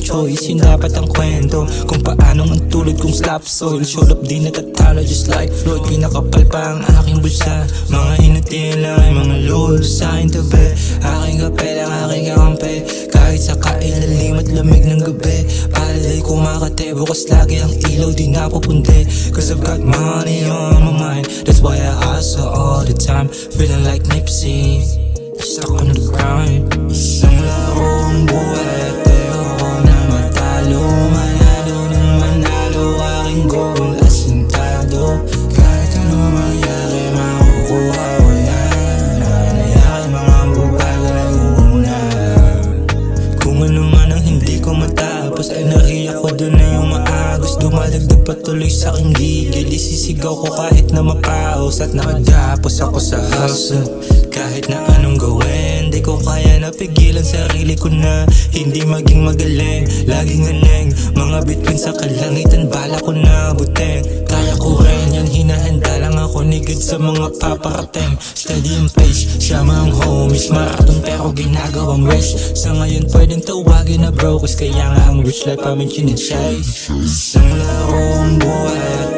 choice, yun dapat ang kwento. Kung paanong ang tulad kong slap soil, showed up di natatalo just like Floyd. Pinakapal pa ang aking bulsa, mga hinatihan lang ay mga lol. Sa akin tabi, aking kape lang aking kakampi. Kahit sa kailalim at lamig ng gabi, palay kumakate, bukas lagi ang ilaw di napupundi. Cause I've got money on my mind, that's why I hustle all the time. Feeling like Nipsey, stuck on the grind. Isang larong buhay at ayoko na matalo. Manalo ng manalo, aking goal asintado. Kahit ano mangyari, makukuha ko yan. Nanayakin mga bubago na una. Kung ano man ang hindi ko matapos, enerhiya ko doon na yung maagos. Dumadagdag patuloy sa aking gigil, isisigaw ko kahit na mapaos. At nakagapos ako sa hustle, kahit na anong gawin, di ko kaya napigilan sarili ko na hindi maging magaling. Laging aneng, mga bituin sa kalangitan, bala ko na buting. Kaya ko rin yan, hinahanda lang ako ni God sa mga paparating. Steady ang pace, siya mga homies, marathon pero ginagawang race. Sa ngayon pwedeng tawagin na bro, cause kaya nga ang rich life amin chinichase. Isang larong buhay at